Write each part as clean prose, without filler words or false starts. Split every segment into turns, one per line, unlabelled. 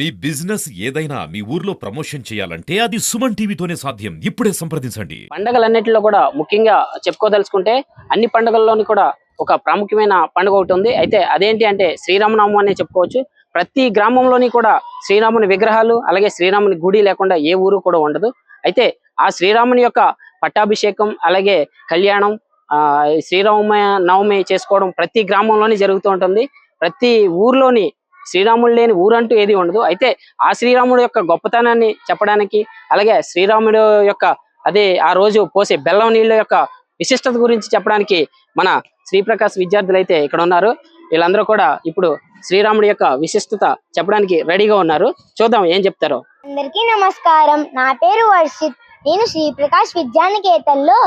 మీ business ఏదైనా మీ ఊర్లో promotion చేయాలంటే అది సుమన్ టీవీతోనే సాధ్యం. ఇప్పుడే సంప్రదించండి.
పండుగలన్నిటిలో కూడా ముఖ్యంగా చెప్పుకోదలుచుకుంటే అన్ని పండుగల్లోని కూడా ఒక ప్రాముఖ్యమైన పండుగ ఒకటి ఉంది. అయితే అదేంటి అంటే శ్రీరామనవమి అనే చెప్పుకోవచ్చు. ప్రతి గ్రామంలోని కూడా శ్రీరాముని విగ్రహాలు అలాగే శ్రీరాముని గుడి లేకుండా ఏ ఊరు కూడా ఉండదు. అయితే ఆ శ్రీరాముని యొక్క పట్టాభిషేకం అలాగే కళ్యాణం నవమి చేసుకోవడం ప్రతి గ్రామంలోని జరుగుతూ ఉంటుంది. ప్రతి ఊర్లోని శ్రీరాముడు లేని ఊరంటూ ఏది ఉండదు. అయితే ఆ శ్రీరాముడు యొక్క గొప్పతనాన్ని చెప్పడానికి అలాగే శ్రీరాముడు యొక్క ఆ రోజు పోసే బెల్లం నీళ్ళ యొక్క విశిష్టత గురించి చెప్పడానికి మన శ్రీప్రకాశ్ విద్యార్థులు అయితే ఇక్కడ ఉన్నారు. వీళ్ళందరూ కూడా ఇప్పుడు శ్రీరాముడి యొక్క విశిష్టత చెప్పడానికి రెడీగా ఉన్నారు. చూద్దాం ఏం చెప్తారో.
అందరికీ నమస్కారం. నా పేరు వర్షిత్. నేను శ్రీప్రకాశ్ విద్యానికేతన్లో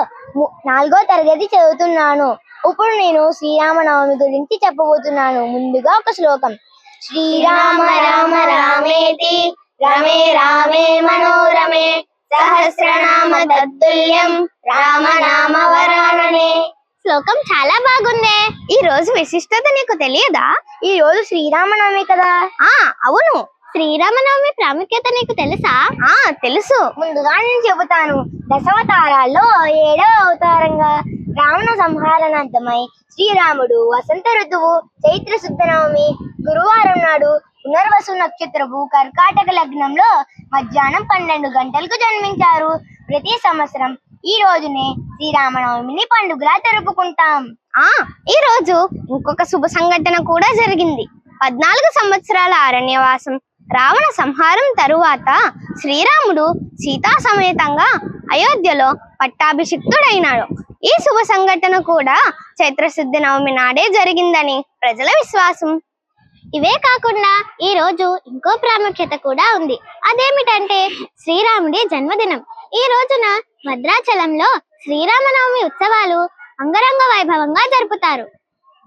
4వ తరగతి చదువుతున్నాను. ఇప్పుడు నేను శ్రీరామనవమి గురించి చెప్పబోతున్నాను. ముందుగా ఒక శ్లోకం. శ్రీరామ రామ రామేతి రమే రామే మనోరమే సహస్రనామ తత్తుల్యం రామనామ వరాననే. శ్లోకం చాలా బాగుందే. ఈ రోజు విశిష్టత నీకు తెలియదా? ఈ రోజు శ్రీరామనవమి కదా. అవును. శ్రీరామనవమి ప్రాముఖ్యత నీకు తెలుసా? తెలుసు. ముందుగా నేను చెబుతాను. దశావతారాల్లో 7వ అవతారంగా రావణ సంహారణార్థమై శ్రీరాముడు వసంత ఋతువు చైత్ర శుద్ధ నవమి గురువారం నాడు పునర్వసు నక్షత్రపు కర్కాటక లగ్నంలో మధ్యాహ్నం 12 గంటలకు జన్మించారు. ప్రతి సంవత్సరం ఈ రోజునే శ్రీరామనవమిని పండుగలా జరుపుకుంటాం. ఈ రోజు ఇంకొక శుభ సంఘటన కూడా జరిగింది. 14 సంవత్సరాల అరణ్యవాసం రావణ సంహారం తరువాత శ్రీరాముడు సీతా సమేతంగా అయోధ్యలో పట్టాభిషిక్తుడైనాడు. ఈ శుభ సంఘటన కూడా చైత్రశుద్ధ నవమి నాడే జరిగిందని ప్రజల విశ్వాసం. ఇవే కాకుండా ఈ రోజు ఇంకో ప్రాముఖ్యత కూడా ఉంది. అదేమిటంటే శ్రీరాముడి జన్మదినం. ఈ రోజున భద్రాచలంలో శ్రీరామనవమి ఉత్సవాలు అంగరంగ వైభవంగా జరుపుతారు.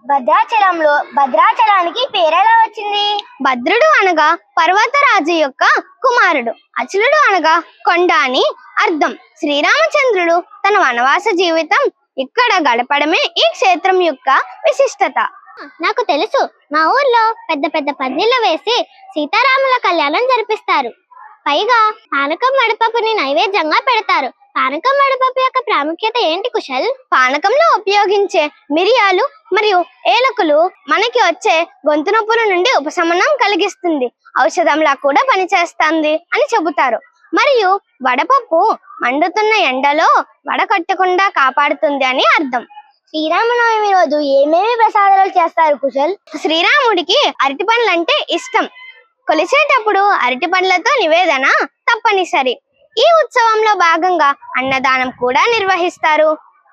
భద్రాచలానికి పేరెలా వచ్చింది? భద్రుడు అనగా పర్వతరాజు యొక్క కుమారుడు, అచలుడు అనగా కొండ అని అర్థం. శ్రీరామచంద్రుడు తన వనవాస జీవితం ఇక్కడ గడపడమే ఈ క్షేత్రం యొక్క విశిష్టత. నాకు తెలుసు. మా ఊర్లో పెద్ద పెద్ద పందిళ్లు వేసి సీతారాముల కళ్యాణం జరిపిస్తారు. పైగా పానకం వడపప్పుని నైవేద్యంగా పెడతారు. పానకం వడపప్పు యొక్క ప్రాముఖ్యత ఏంటి కుశల్? పానకంలో ఉపయోగించే మిరియాలు మరియు ఏలకులు మనకి వచ్చే గొంతు నొప్పుల నుండి ఉపశమనం కలిగిస్తుంది, ఔషధంలా కూడా పనిచేస్తుంది అని చెబుతారు. మరియు వడపప్పు మండుతున్న ఎండలో వడకట్టకుండా కాపాడుతుంది అని అర్థం. శ్రీరామనవమి రోజు ఏమేమి ప్రసాదాలు చేస్తారు కుశల్? శ్రీరాముడికి అరటి పండ్లు అంటే ఇష్టం. కొలిచేటప్పుడు అరటి పండ్లతో నివేదన తప్పనిసరి. ఈ ఉత్సవంలో భాగంగా అన్నదానం కూడా నిర్వహిస్తారు.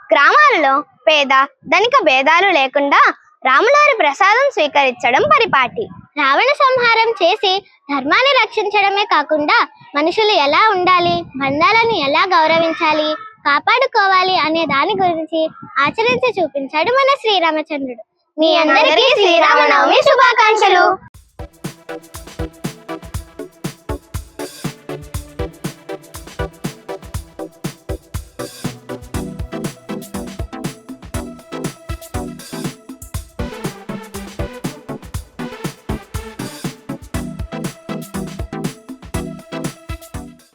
గ్రామాలలో పేద ధనిక భేదాలు లేకుండా రాములారి ప్రసాదం స్వీకరించడం పరిపాటి. రావణ సంహారం చేసి ధర్మాన్ని రక్షించడమే కాకుండా మనుషులు ఎలా ఉండాలి, బంధాలను ఎలా గౌరవించాలి, కాపాడుకోవాలి అనే దాని గురించి ఆచరించి చూపించాడు మన శ్రీరామచంద్రుడు. మీ అందరికీ శ్రీరామనవమి శుభాకాంక్షలు.